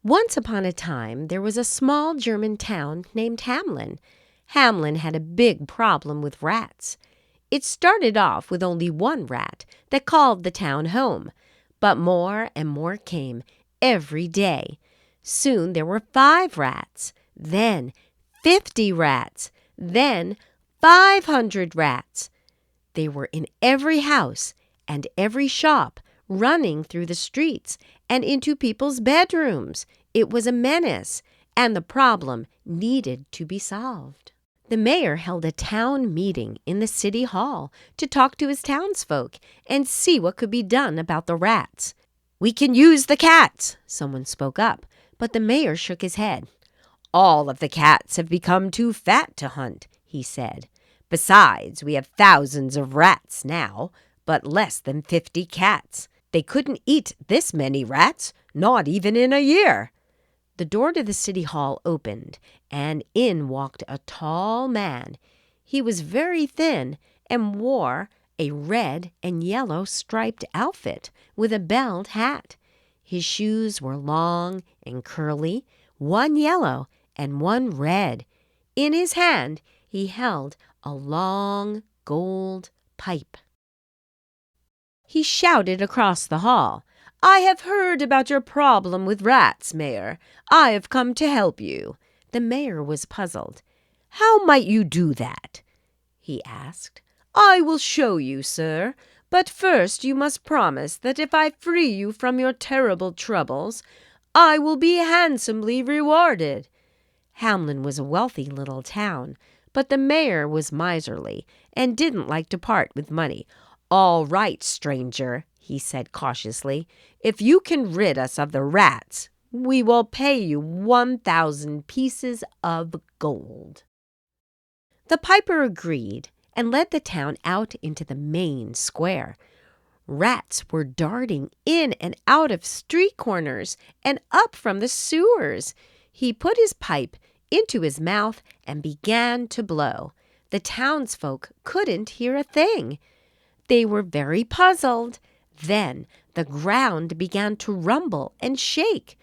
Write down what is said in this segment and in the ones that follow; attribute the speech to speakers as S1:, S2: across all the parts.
S1: Once upon a time, there was a small German town named Hamelin. Hamelin had a big problem with rats. It started off with only one rat that called the town home, but more and more came every day. Soon there were 5 rats, then 50 rats, then 500 rats. They were in every house and every shop, running through the streets and into people's bedrooms. It was a menace, and the problem needed to be solved. The mayor held a town meeting in the city hall to talk to his townsfolk and see what could be done about the rats. "We can use the cats," someone spoke up, but the mayor shook his head. "All of the cats have become too fat to hunt," he said. "Besides, we have thousands of rats now, but less than 50 cats. They couldn't eat this many rats, not even in a year." The door to the city hall opened, and in walked a tall man. He was very thin and wore a red and yellow striped outfit with a belled hat. His shoes were long and curly, one yellow and one red. In his hand he held a long gold pipe. He shouted across the hall, "I have heard about your problem with rats, Mayor. I have come to help you." The mayor was puzzled. "How might you do that?" he asked. "I will show you, sir. But first you must promise that if I free you from your terrible troubles, I will be handsomely rewarded." Hamelin was a wealthy little town, but the mayor was miserly and didn't like to part with money. "All right, stranger," he said cautiously. "If you can rid us of the rats, we will pay you 1,000 pieces of gold." The piper agreed and led the town out into the main square. Rats were darting in and out of street corners and up from the sewers. He put his pipe into his mouth and began to blow. The townsfolk couldn't hear a thing. They were very puzzled. Then the ground began to rumble and shake.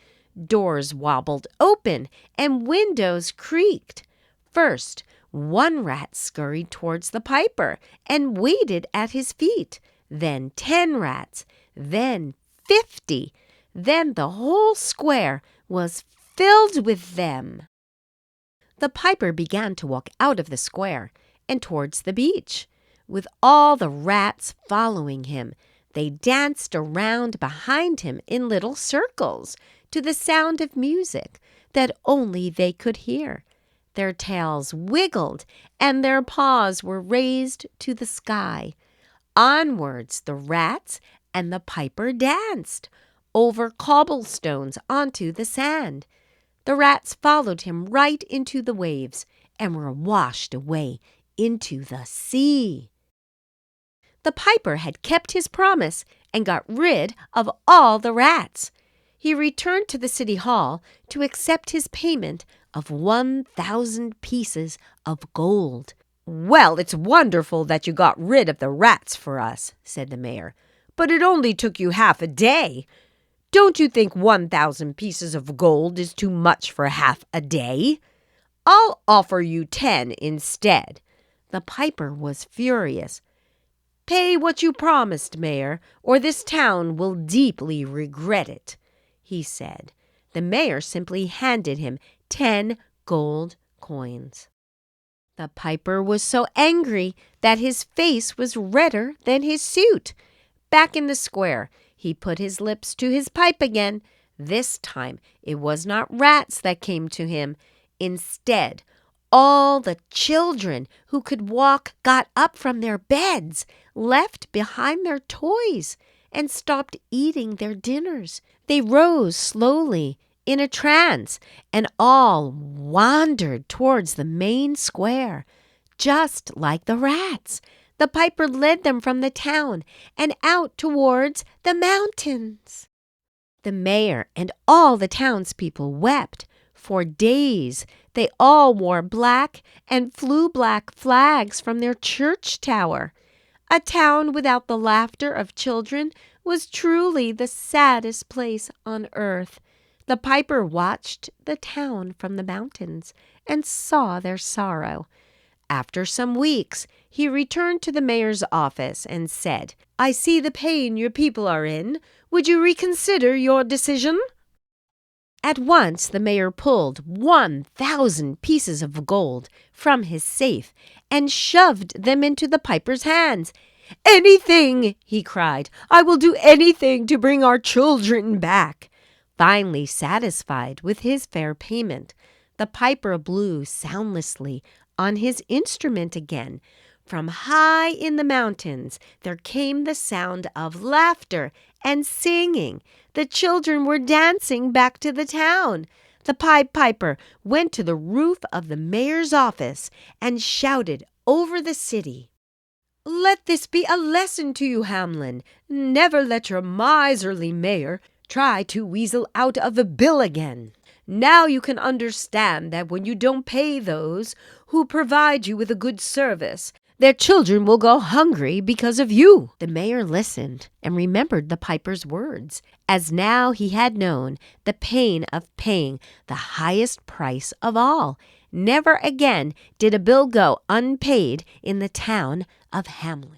S1: Doors wobbled open and windows creaked. First, one rat scurried towards the piper and waited at his feet. Then 10 rats, then 50. Then the whole square was filled with them. The piper began to walk out of the square and towards the beach, with all the rats following him. They danced around behind him in little circles to the sound of music that only they could hear. Their tails wiggled and their paws were raised to the sky. Onwards the rats and the piper danced, over cobblestones onto the sand. The rats followed him right into the waves and were washed away into the sea. The piper had kept his promise and got rid of all the rats. He returned to the city hall to accept his payment of 1,000 pieces of gold. "Well, it's wonderful that you got rid of the rats for us," said the mayor, "but it only took you half a day. Don't you think 1,000 pieces of gold is too much for half a day? I'll offer you 10 instead." The piper was furious. "Pay what you promised, Mayor, or this town will deeply regret it," he said. The mayor simply handed him 10 gold coins. The piper was so angry that his face was redder than his suit. Back in the square, he put his lips to his pipe again. This time, it was not rats that came to him. Instead, all the children who could walk got up from their beds, left behind their toys, and stopped eating their dinners. They rose slowly in a trance and all wandered towards the main square, just like the rats. The piper led them from the town and out towards the mountains. The mayor and all the townspeople wept. For days they all wore black and flew black flags from their church tower. A town without the laughter of children was truly the saddest place on earth. The piper watched the town from the mountains and saw their sorrow. After some weeks, he returned to the mayor's office and said, "I see the pain your people are in. Would you reconsider your decision?" At once the mayor pulled 1,000 pieces of gold from his safe and shoved them into the piper's hands. "Anything!" he cried. "I will do anything to bring our children back." Finally satisfied with his fair payment, the piper blew soundlessly on his instrument again. From high in the mountains there came the sound of laughter and singing. The children were dancing back to the town. The Pied Piper went to the roof of the mayor's office and shouted over the city, "Let this be a lesson to you, Hamelin. Never let your miserly mayor try to weasel out of a bill again. Now you can understand that when you don't pay those who provide you with a good service, their children will go hungry because of you." The mayor listened and remembered the piper's words, as now he had known the pain of paying the highest price of all. Never again did a bill go unpaid in the town of Hamelin.